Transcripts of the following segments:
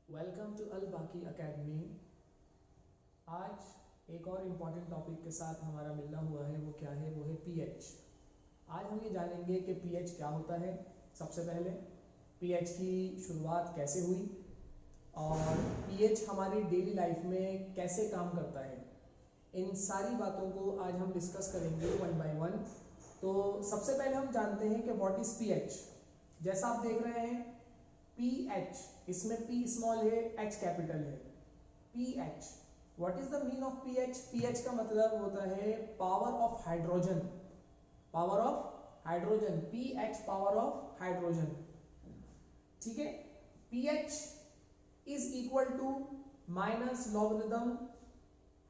Welcome to अल बाकी academy. आज एक और इम्पॉर्टेंट टॉपिक के साथ हमारा मिलना हुआ है। वो क्या है? वो है पीएच। आज हम ये जानेंगे कि पीएच क्या होता है। सबसे पहले पीएच की शुरुआत कैसे हुई और पीएच हमारी डेली लाइफ में कैसे काम करता है। इन सारी बातों को आज हम डिस्कस करेंगे वन बाय वन। तो सबसे पहले हम जानते हैं कि व्हाट इज पीएच। जैसा आप देख रहे हैं पी एच, इसमें पी स्मॉल है, एच कैपिटल है। P H, what is the mean of P H? पी एच का मतलब होता है power of hydrogen. Power of hydrogen, P H power of hydrogen. ठीक है। P H is equal to minus logarithm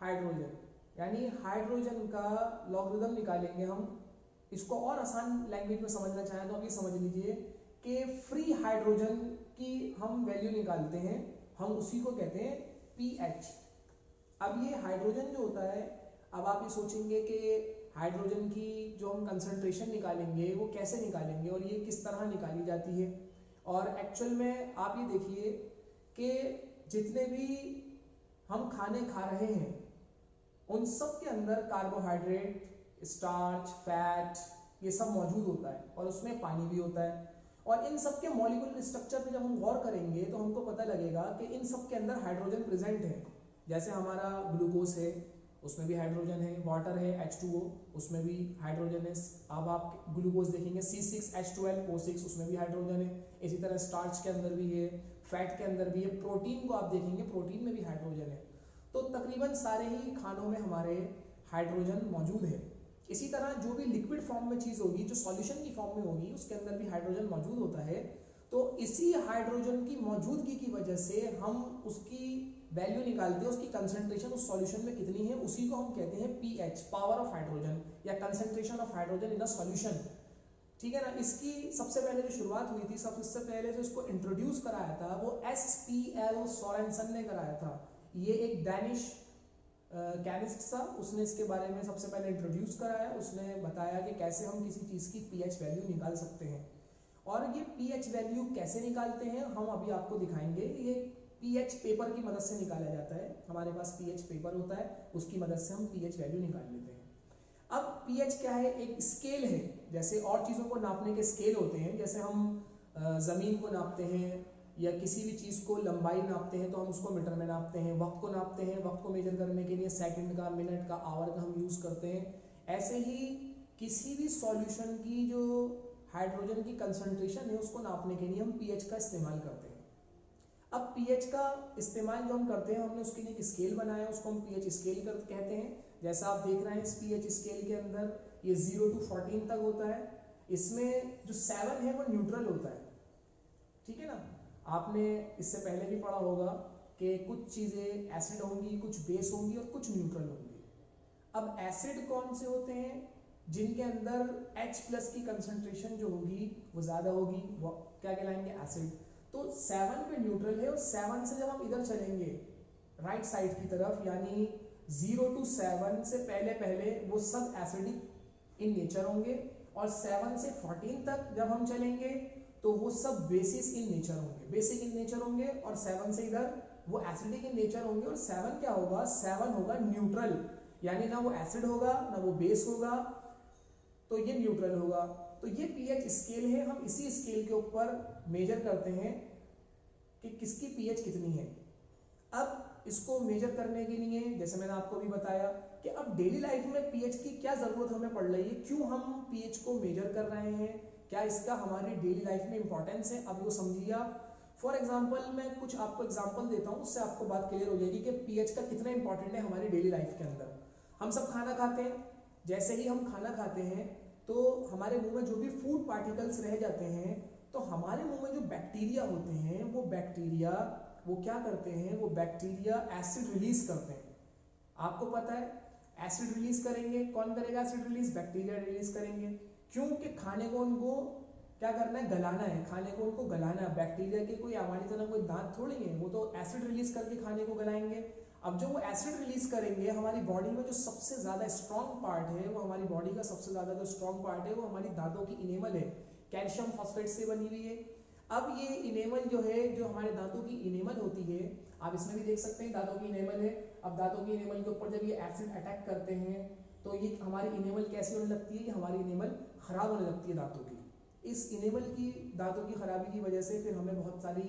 hydrogen, यानी हाइड्रोजन का लॉगरिदम निकालेंगे हम। इसको और आसान लैंग्वेज में समझना चाहें तो आप ये समझ लीजिए कि फ्री हाइड्रोजन की हम वैल्यू निकालते हैं, हम उसी को कहते हैं पीएच। अब ये हाइड्रोजन जो होता है, अब आप ये सोचेंगे कि हाइड्रोजन की जो हम कंसंट्रेशन निकालेंगे वो कैसे निकालेंगे और ये किस तरह निकाली जाती है। और एक्चुअल में आप ये देखिए कि जितने भी हम खाने खा रहे हैं उन सब के अंदर कार्बोहाइड्रेट, स्टार्च, फैट, ये सब मौजूद होता है और उसमें पानी भी होता है। और इन सब के मॉलिक्यूलर स्ट्रक्चर पे जब हम गौर करेंगे तो हमको पता लगेगा कि इन सब के अंदर हाइड्रोजन प्रेजेंट है। जैसे हमारा ग्लूकोज है, उसमें भी हाइड्रोजन है। वाटर है H2O, उसमें भी हाइड्रोजन है। अब आप ग्लूकोज देखेंगे C6H12O6, उसमें भी हाइड्रोजन है। इसी तरह स्टार्च के अंदर भी है, फैट के अंदर भी है। प्रोटीन को आप देखेंगे, प्रोटीन में भी हाइड्रोजन है। तो तकरीबन सारे ही खानों में हमारे हाइड्रोजन मौजूद है। इसी तरह जो भी लिक्विड फॉर्म में चीज होगी, जो सॉल्यूशन की फॉर्म में होगी, उसके अंदर भी हाइड्रोजन मौजूद होता है। तो इसी हाइड्रोजन की मौजूदगी की वजह से हम उसकी वैल्यू निकालते हैं, उसकी कंसंट्रेशन उस सॉल्यूशन में कितनी है, उसी को हम कहते हैं पीएच, पावर ऑफ हाइड्रोजन या concentration of hydrogen in a solution. ठीक है ना। इसकी सबसे पहले जो शुरुआत हुई थी, सबसे पहले जो इसको इंट्रोड्यूस कराया था वो SPL सोरेनसन ने कराया था। ये एक डैनिश केमिस्ट था, उसने इसके बारे में सबसे पहले इंट्रोड्यूस कराया। उसने बताया कि कैसे हम किसी चीज़ की पीएच वैल्यू निकाल सकते हैं। और ये पीएच वैल्यू कैसे निकालते हैं हम अभी आपको दिखाएंगे। ये पीएच पेपर की मदद से निकाला जाता है। हमारे पास पीएच पेपर होता है, उसकी मदद से हम पीएच वैल्यू निकाल लेते हैं। अब पीएच क्या है? एक स्केल है। जैसे और चीज़ों को नापने के स्केल होते हैं, जैसे हम ज़मीन को नापते हैं या किसी भी चीज़ को लंबाई नापते हैं तो हम उसको मीटर में नापते हैं। वक्त को नापते हैं, वक्त को मेजर करने के लिए सेकंड का, मिनट का, आवर का हम यूज़ करते हैं। ऐसे ही किसी भी सॉल्यूशन की जो हाइड्रोजन की कंसंट्रेशन है उसको नापने के लिए हम पीएच का इस्तेमाल करते हैं। अब पीएच का इस्तेमाल जो हम करते हैं, हमने उसके लिए एक स्केल बनाया, उसको हम पीएच स्केल कहते हैं। जैसा आप देख रहे हैं इस पीएच स्केल के अंदर ये 0 to 14 तक होता है। इसमें जो 7 है वो न्यूट्रल होता है। ठीक है ना। आपने इससे पहले भी पढ़ा होगा कि कुछ चीज़ें एसिड होंगी, कुछ बेस होंगी और कुछ न्यूट्रल होंगी। अब एसिड कौन से होते हैं? जिनके अंदर H+ की कंसंट्रेशन जो होगी वो ज़्यादा होगी, वो क्या कहलाएंगे? एसिड। तो 7 पे न्यूट्रल है और 7 से जब हम इधर चलेंगे राइट साइड की तरफ, यानी 0 to 7 से पहले पहले वो सब एसिडिक इन नेचर होंगे। और 7 से 14 तक जब हम चलेंगे तो वो सब बेसिस इन नेचर होंगे, बेसिक इन नेचर होंगे। और 7 से इधर वो एसिडिक इन नेचर होंगे। और 7 क्या होगा? 7 होगा न्यूट्रल, यानी ना वो एसिड होगा ना वो बेस होगा, तो ये न्यूट्रल होगा। तो ये पीएच स्केल है। हम इसी स्केल के ऊपर मेजर करते हैं कि किसकी पीएच कितनी है। अब इसको मेजर करने के लिए, जैसे मैंने आपको भी बताया कि अब डेली लाइफ में पीएच की क्या जरूरत हमें पड़ रही है, क्यों हम पीएच को मेजर कर रहे हैं, क्या इसका हमारी डेली लाइफ में इंपॉर्टेंस है, अब वो समझिए आप। फॉर एग्जाम्पल मैं कुछ आपको एग्जाम्पल देता हूँ, उससे आपको बात क्लियर हो जाएगी कि पीएच का कितना इंपॉर्टेंट है हमारी डेली लाइफ के अंदर। हम सब खाना खाते हैं, जैसे ही हम खाना खाते हैं तो हमारे मुंह में जो भी फूड पार्टिकल्स रह जाते हैं, तो हमारे मुंह में जो बैक्टीरिया होते हैं वो बैक्टीरिया वो क्या करते हैं? वो बैक्टीरिया एसिड रिलीज करते हैं। आपको पता है एसिड रिलीज करेंगे, कौन करेगा एसिड रिलीज? बैक्टीरिया रिलीज करेंगे। क्योंकि खाने को उनको क्या करना है? गलाना है। खाने को उनको गलाना है। बैक्टीरिया के कोई हमारी तरह कोई दांत थोड़ी है, वो तो एसिड रिलीज करके खाने को गलाएंगे। अब जो वो एसिड रिलीज करेंगे, हमारी बॉडी में जो सबसे ज्यादा स्ट्रॉन्ग पार्ट है, वो हमारी बॉडी का सबसे ज्यादा जो स्ट्रॉन्ग पार्ट है वो हमारी दांतों की इनेमल है, कैल्शियम फॉस्फेट से बनी हुई है। अब ये इनेमल जो है, जो हमारे दांतों की इनेमल होती है, आप इसमें भी देख सकते हैं दांतों की इनेमल है। अब दांतों की इनेमल के ऊपर जब ये एसिड अटैक करते हैं तो ये हमारी इनेमल कैसी होने लगती है कि हमारी इनेमल खराब होने लगती है दांतों की। इस इनेमल की दांतों की खराबी की वजह से फिर हमें बहुत सारी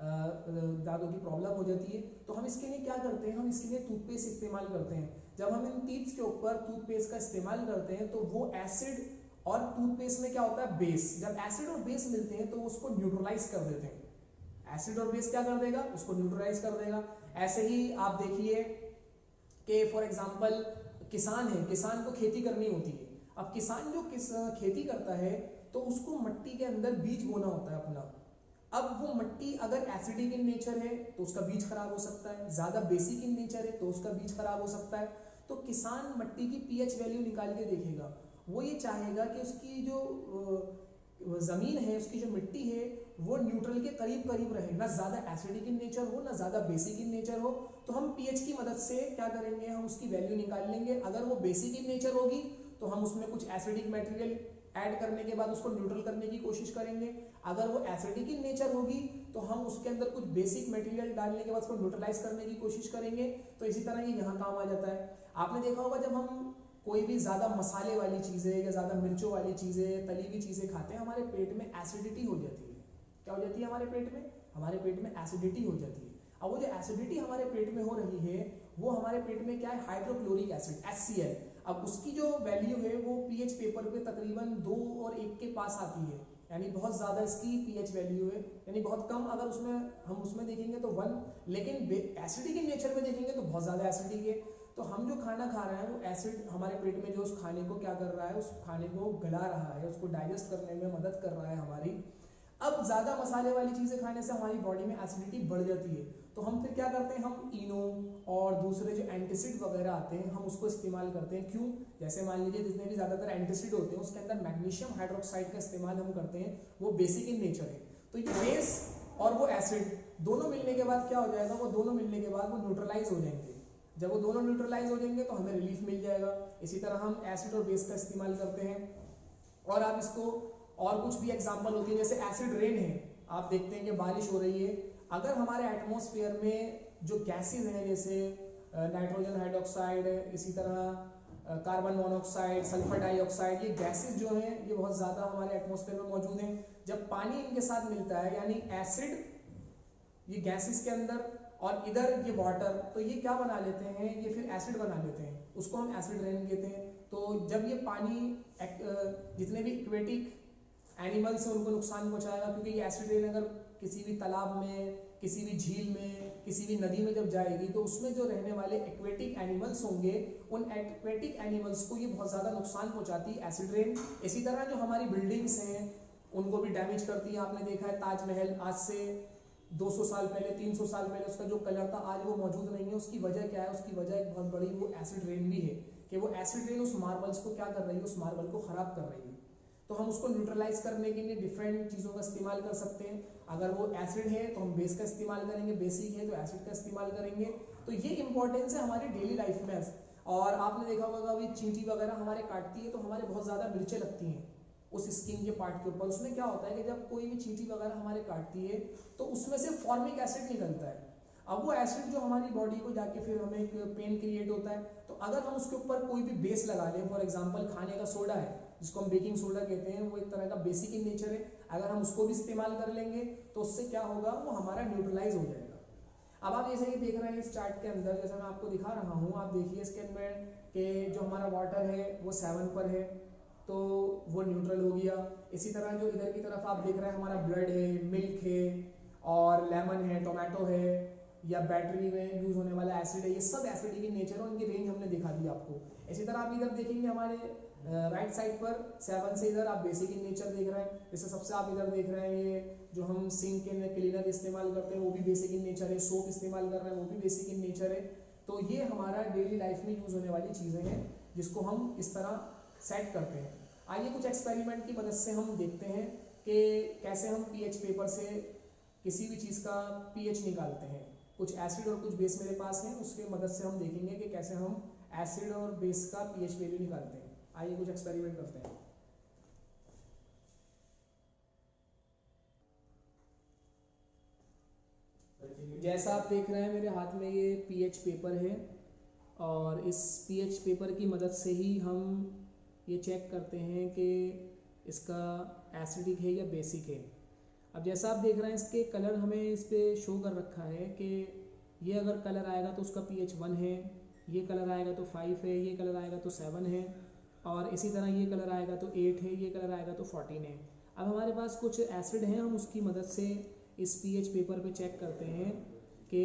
दांतों की प्रॉब्लम हो जाती है। तो हम इसके लिए क्या करते हैं, हम इसके लिए टूथपेस्ट इस्तेमाल करते हैं। जब हम इन टीथ्स के ऊपर टूथपेस्ट का इस्तेमाल करते हैं तो वो एसिड, और टूथपेस्ट में क्या होता है बेस, जब एसिड और बेस मिलते हैं तो उसको न्यूट्रलाइज कर देते हैं। एसिड और बेस क्या कर देगा, उसको न्यूट्रलाइज कर देगा। ऐसे ही आप देखिए कि फॉर एग्जांपल किसान है, किसान को खेती करनी होती है। अब किसान जो खेती करता है तो उसको मिट्टी के अंदर बीज बोना होता है अपना। अब वो मिट्टी अगर एसिडिक इन नेचर है तो उसका बीज खराब हो सकता है, ज्यादा बेसिक इन नेचर है तो उसका बीज खराब हो सकता है। तो किसान मिट्टी की पीएच वैल्यू निकाल के देखेगा। वो ये चाहेगा कि उसकी जो जमीन है, उसकी जो मिट्टी है वो न्यूट्रल के करीब करीब रहे, ना ज्यादा एसिडिक इन नेचर हो ना ज्यादा बेसिक इन नेचर हो। तो हम पीएच की मदद से क्या करेंगे, हम उसकी वैल्यू निकाल लेंगे। अगर वो बेसिक इन नेचर होगी तो हम उसमें कुछ एसिडिक मटेरियल ऐड करने के बाद उसको न्यूट्रल करने की कोशिश करेंगे। अगर वो एसिडिक इन नेचर होगी तो हम उसके अंदर कुछ बेसिक मटेरियल डालने के बाद उसको न्यूट्रलाइज करने की कोशिश करेंगे। तो इसी तरह ये यहाँ काम आ जाता है। आपने देखा होगा जब हम कोई भी ज्यादा मसाले वाली चीजें या ज्यादा मिर्चों वाली चीजें, तली हुई चीजें खाते हैं, हमारे पेट में एसिडिटी हो जाती है। क्या हो जाती है हमारे पेट में, हमारे पेट में एसिडिटी हो जाती है। अब वो जो एसिडिटी हमारे पेट में हो रही है वो हमारे पेट में क्या है, हाइड्रोक्लोरिक एसिड HCl। अब उसकी जो वैल्यू है वो पीएच पेपर पे तकरीबन 2 और 1 के पास आती है, यानी बहुत ज्यादा इसकी पीएच वैल्यू है, यानी बहुत कम। अगर उसमें हम उसमें देखेंगे तो 1, लेकिन एसिडिक के नेचर में देखेंगे तो बहुत ज्यादा एसिडिक है। तो हम जो खाना खा रहे हैं वो एसिड हमारे पेट में जो उस खाने को क्या कर रहा है, उस खाने को गला रहा है, उसको डाइजेस्ट करने में मदद कर रहा है हमारी। अब ज्यादा मसाले वाली चीजें खाने से हमारी बॉडी में एसिडिटी बढ़ जाती है। तो हम फिर क्या करते हैं, हम इनो और दूसरे जो एंटासिड वगैरह आते हैं हम उसको इस्तेमाल करते हैं। क्यों, जैसे मान लीजिए जितने भी ज्यादातर एंटासिड होते हैं उसके अंदर मैग्नीशियम हाइड्रोक्साइड का इस्तेमाल हम करते हैं, वो बेसिक इन नेचर है। तो ये बेस और वो एसिड दोनों मिलने के बाद क्या हो जाएगा, वो दोनों मिलने के बाद वो न्यूट्रलाइज हो जाएंगे। जब वो दोनों न्यूट्रलाइज हो जाएंगे तो हमें रिलीफ मिल जाएगा। इसी तरह हम एसिड और बेस का इस्तेमाल करते हैं। और आप इसको और कुछ भी एग्जांपल होती है, जैसे एसिड रेन है, आप देखते हैं कि बारिश हो रही है। अगर हमारे एटमॉस्फेयर में जो गैसेज हैं जैसे नाइट्रोजन हाइड्रोक्साइड, इसी तरह कार्बन मोनोऑक्साइड, सल्फर डाइऑक्साइड, ये गैसेज जो हैं ये बहुत ज़्यादा हमारे एटमॉस्फेयर में मौजूद हैं। जब पानी इनके साथ मिलता है, यानी एसिड ये गैसेज के अंदर और इधर ये वाटर, तो ये क्या बना लेते हैं, ये फिर एसिड बना लेते हैं, उसको हम एसिड रेन कहते हैं। तो जब ये पानी जितने भी एक्वेटिक एनिमल्स हैं उनको नुकसान पहुंचाएगा, क्योंकि ये एसिड रेन अगर किसी भी तालाब में, किसी भी झील में, किसी भी नदी में जब जाएगी तो उसमें जो रहने वाले एक्वेटिक एनिमल्स होंगे उन एक्वेटिक एनिमल्स को ये बहुत ज़्यादा नुकसान पहुंचाती है एसिड रेन। इसी तरह जो हमारी बिल्डिंग्स हैं उनको भी डैमेज करती है। आपने देखा है ताजमहल आज से 200 साल पहले, 300 साल पहले उसका जो कलर था आज वो मौजूद नहीं है। उसकी वजह क्या है, उसकी वजह एक बहुत बड़ी वो एसिड रेन भी है, कि वो एसिड रेन उस मार्बल्स को क्या कर रही है, उस मार्बल को खराब कर रही है। तो हम उसको न्यूट्रलाइज करने के लिए डिफरेंट चीज़ों का इस्तेमाल कर सकते हैं। अगर वो एसिड है तो हम बेस का इस्तेमाल करेंगे, बेसिक है तो एसिड का इस्तेमाल करेंगे। तो ये इंपॉर्टेंस है हमारी डेली लाइफ में। और आपने देखा होगा अभी चींटी वगैरह हमारे काटती है तो हमारे बहुत ज़्यादा मिर्चें लगती हैं उस स्किन के पार्ट के ऊपर। उसमें क्या होता है कि जब कोई भी चींटी वगैरह हमारे काटती है तो उसमें से फॉर्मिक एसिड निकलता है। अब वो एसिड जो हमारी बॉडी को जाके फिर हमें एक पेन क्रिएट होता है। तो अगर हम उसके ऊपर कोई भी बेस लगा लें, फॉर एग्जांपल खाने का सोडा है जिसको हम बेकिंग सोडा कहते हैं, वो एक तरह का बेसिक इन नेचर है, अगर हम उसको भी इस्तेमाल कर लेंगे तो उससे क्या होगा, वो हमारा न्यूट्रलाइज हो जाएगा। अब आप जैसे ही देख रहे हैं इस चार्ट के अंदर, जैसा मैं आपको दिखा रहा हूँ, आप देखिए इसके अंदर कि जो हमारा वाटर है वो 7 पर है तो वो न्यूट्रल हो गया। इसी तरह जो इधर की तरफ आप देख रहे हैं हमारा ब्लड है, मिल्क है और लेमन है, टोमेटो है, या बैटरी में यूज होने वाला एसिड है, ये सब एसिडिक इन नेचर है, उनकी रेंज हमने दिखा दी आपको। इसी तरह आप इधर देखेंगे हमारे राइट साइड पर 7 से इधर आप बेसिक इन नेचर देख रहे हैं। जैसे सबसे आप इधर देख रहे हैं ये जो हम सिंक के क्लीनर इस्तेमाल करते हैं वो भी बेसिक इन नेचर है, सोप इस्तेमाल कर रहे हैं वो भी बेसिक इन नेचर है। तो ये हमारा डेली लाइफ में यूज होने वाली चीज़ें हैं जिसको हम इस तरह सेट करते हैं। आइए कुछ एक्सपेरिमेंट की मदद से हम देखते हैं कि कैसे हम पीएच पेपर से किसी भी चीज़ का पीएच निकालते हैं। कुछ एसिड और कुछ बेस मेरे पास है, उसकी मदद से हम देखेंगे कि कैसे हम एसिड और बेस का पीएच वैल्यू निकालते हैं। आइए कुछ एक्सपेरिमेंट करते हैं। जैसा आप देख रहे हैं मेरे हाथ में ये पीएच पेपर है और इस पीएच पेपर की मदद से ही हम ये चेक करते हैं कि इसका एसिडिक है या बेसिक है। अब जैसा आप देख रहे हैं इसके कलर हमें इस पर शो कर रखा है कि ये अगर कलर आएगा तो उसका पीएच 1 है, ये कलर आएगा तो 5 है, ये कलर आएगा तो 7 है और इसी तरह ये कलर आएगा तो 8 है, ये कलर आएगा तो 14 है। अब हमारे पास कुछ एसिड हैं, हम उसकी मदद से इस पीएच पेपर पे चेक करते हैं कि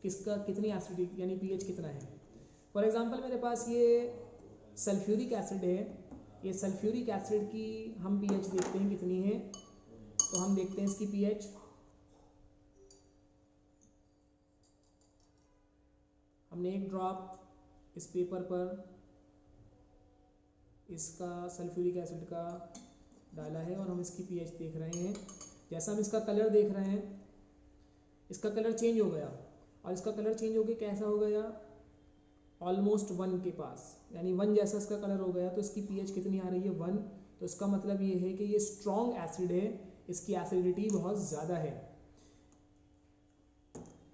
किसका कितनी एसिडिक यानी पीएच कितना है। फॉर एग्जांपल मेरे पास ये सल्फ्यूरिक एसिड है, ये सल्फ्यूरिक एसिड की हम पीएच देखते हैं कितनी है। तो हम देखते हैं इसकी पीएच, हमने एक ड्रॉप इस पेपर पर इसका सल्फ्यूरिक एसिड का डाला है और हम इसकी पीएच देख रहे हैं। जैसा हम इसका कलर देख रहे हैं, इसका कलर चेंज हो गया और इसका कलर चेंज होकर कैसा हो गया, ऑलमोस्ट 1 के पास, यानी 1 जैसा इसका कलर हो गया। तो इसकी पीएच कितनी आ रही है, 1। तो इसका मतलब ये है कि ये स्ट्रॉन्ग एसिड है, इसकी एसिडिटी बहुत ज़्यादा है।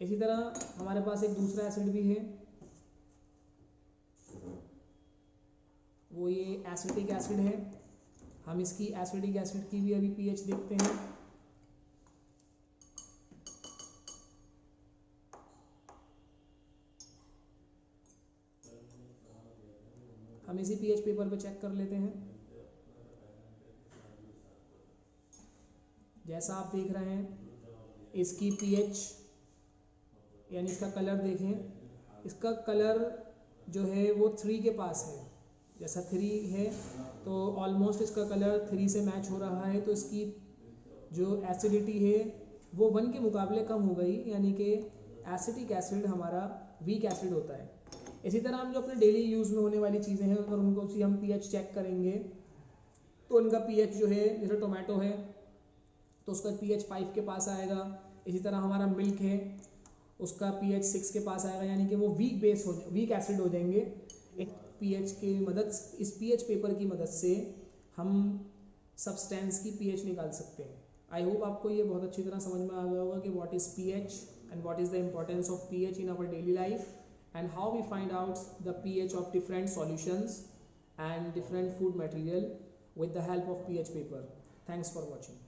इसी तरह हमारे पास एक दूसरा एसिड भी है, वो ये एसिटिक एसिड है। हम इसकी एसिडिक एसिड की भी अभी पीएच देखते हैं। हम इसी पीएच पेपर पे चेक कर लेते हैं। जैसा आप देख रहे हैं इसकी पीएच यानी इसका कलर देखें, इसका कलर जो है वो 3 के पास है। जैसा 3 है तो ऑलमोस्ट इसका कलर 3 से मैच हो रहा है। तो इसकी जो एसिडिटी है वो 1 के मुकाबले कम हो गई, यानी कि एसिटिक एसिड हमारा वीक एसिड होता है। इसी तरह हम जो अपने डेली यूज़ में होने वाली चीज़ें हैं अगर उनको उसी हम पीएच चेक करेंगे तो उनका पीएच जो है, जैसे टोमेटो है तो उसका पीएच 5 के पास आएगा। इसी तरह हमारा मिल्क है, उसका पीएच 6 के पास आएगा, यानी कि वो वीक एसिड हो जाएंगे। एक पीएच की मदद, इस पीएच पेपर की मदद से हम सब्सटेंस की पीएच निकाल सकते हैं। आई होप आपको ये बहुत अच्छी तरह समझ में आ गया होगा कि what is pH and what is the importance of pH in our daily life and how we find out the pH of different solutions and different food material with the help of pH paper. Thanks for watching.